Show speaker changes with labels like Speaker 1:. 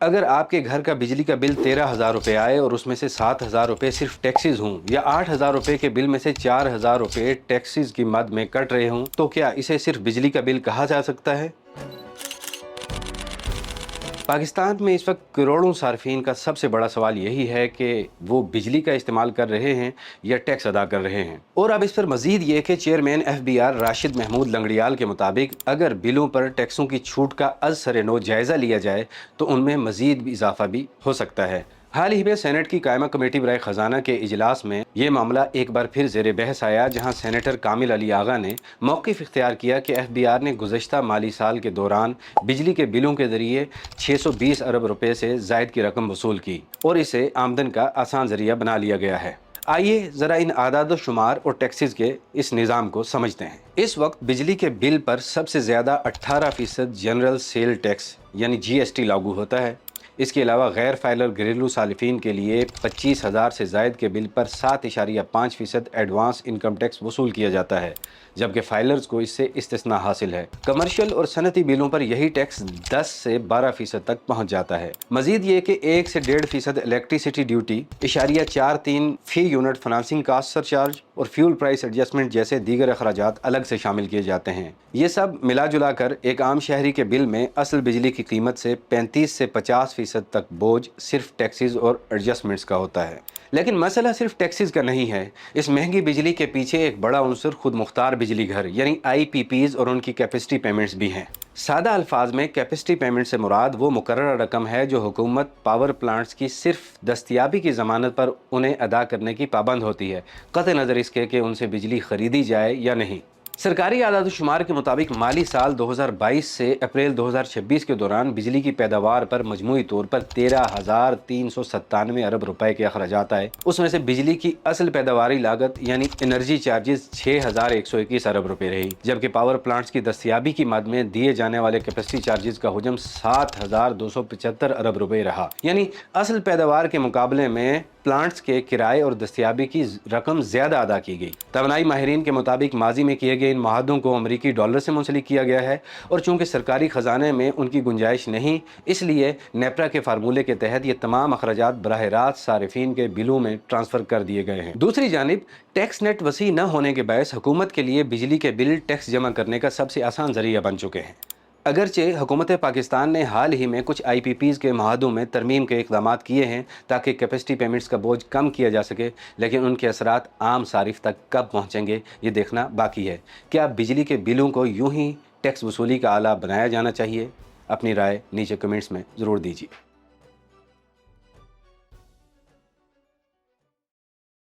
Speaker 1: اگر آپ کے گھر کا بجلی کا بل 13,000 روپے آئے اور اس میں سے 7,000 روپے صرف ٹیکسز ہوں، یا 8,000 روپے کے بل میں سے 4,000 روپے ٹیکسز کی مد میں کٹ رہے ہوں، تو کیا اسے صرف بجلی کا بل کہا جا سکتا ہے؟ پاکستان میں اس وقت کروڑوں صارفین کا سب سے بڑا سوال یہی ہے کہ وہ بجلی کا استعمال کر رہے ہیں یا ٹیکس ادا کر رہے ہیں۔ اور اب اس پر مزید یہ کہ چیئرمین FBR راشد محمود لنگڑیال کے مطابق اگر بلوں پر ٹیکسوں کی چھوٹ کا از سر نو جائزہ لیا جائے تو ان میں مزید اضافہ بھی ہو سکتا ہے۔ حال ہی میں سینٹ کی قائمہ کمیٹی برائے خزانہ کے اجلاس میں یہ معاملہ ایک بار پھر زیر بحث آیا، جہاں سینیٹر کامل علی آغا نے موقف اختیار کیا کہ FBR نے گزشتہ مالی سال کے دوران بجلی کے بلوں کے ذریعے 620 ارب روپے سے زائد کی رقم وصول کی اور اسے آمدن کا آسان ذریعہ بنا لیا گیا ہے۔ آئیے ذرا ان اعداد و شمار اور ٹیکسز کے اس نظام کو سمجھتے ہیں۔ اس وقت بجلی کے بل پر سب سے زیادہ 18% جنرل سیل ٹیکس یعنی GST لاگو ہوتا ہے۔ اس کے علاوہ غیر فائلر گھریلو صارفین کے لیے 25,000 سے زائد کے بل پر 7.5% ایڈوانس انکم ٹیکس وصول کیا جاتا ہے، جبکہ فائلرز کو اس سے استثناء حاصل ہے۔ کمرشل اور صنعتی بلوں پر یہی ٹیکس 10 سے 12% تک پہنچ جاتا ہے۔ مزید یہ کہ 1 سے 1.5% الیکٹریسٹی ڈیوٹی، 0.43 فی یونٹ فنانسنگ کاسٹ سرچارج اور فیول پرائس ایڈجسٹمنٹ جیسے دیگر اخراجات الگ سے شامل کیے جاتے ہیں۔ یہ سب ملا جلا کر ایک عام شہری کے بل میں اصل بجلی کی قیمت سے 35 سے 50% تک بوجھ صرف ٹیکسز اور ایڈجسٹمنٹس کا ہوتا ہے۔ لیکن مسئلہ صرف ٹیکسز کا نہیں ہے۔ اس مہنگی بجلی کے پیچھے ایک بڑا عنصر خود مختار بجلی گھر یعنی IPPs اور ان کی کیپیسٹی پیمنٹس بھی ہیں۔ سادہ الفاظ میں کیپیسٹی پیمنٹ سے مراد وہ مقررہ رقم ہے جو حکومت پاور پلانٹس کی صرف دستیابی کی ضمانت پر انہیں ادا کرنے کی پابند ہوتی ہے، قطع نظر اس کے کہ ان سے بجلی خریدی جائے یا نہیں۔ سرکاری اعداد و شمار کے مطابق مالی سال 2022 سے اپریل 2026 کے دوران بجلی کی پیداوار پر مجموعی طور پر 13,397 ارب روپے کے اخراجات آئے۔ اس میں سے بجلی کی اصل پیداواری لاگت یعنی انرجی چارجز 6,121 ارب روپے رہی، جبکہ پاور پلانٹس کی دستیابی کی مد میں دیے جانے والے کیپیسٹی چارجز کا حجم 7,275 ارب روپے رہا، یعنی اصل پیداوار کے مقابلے میں پلانٹس کے کرائے اور دستیابی کی رقم زیادہ ادا کی گئی۔ توانائی ماہرین کے مطابق ماضی میں کیے گئے ان معاہدوں کو امریکی ڈالر سے منسلک کیا گیا ہے، اور چونکہ سرکاری خزانے میں ان کی گنجائش نہیں، اس لیے نیپرا کے فارمولے کے تحت یہ تمام اخراجات براہ راست صارفین کے بلوں میں ٹرانسفر کر دیے گئے ہیں۔ دوسری جانب ٹیکس نیٹ وسیع نہ ہونے کے باعث حکومت کے لیے بجلی کے بل ٹیکس جمع کرنے کا سب سے آسان ذریعہ بن چکے ہیں۔ اگرچہ حکومت پاکستان نے حال ہی میں کچھ IPPs کے معاہدوں میں ترمیم کے اقدامات کیے ہیں تاکہ کیپیسٹی پیمنٹس کا بوجھ کم کیا جا سکے، لیکن ان کے اثرات عام صارف تک کب پہنچیں گے یہ دیکھنا باقی ہے۔ کیا بجلی کے بلوں کو یوں ہی ٹیکس وصولی کا آلہ بنایا جانا چاہیے؟ اپنی رائے نیچے کمنٹس میں ضرور دیجیے۔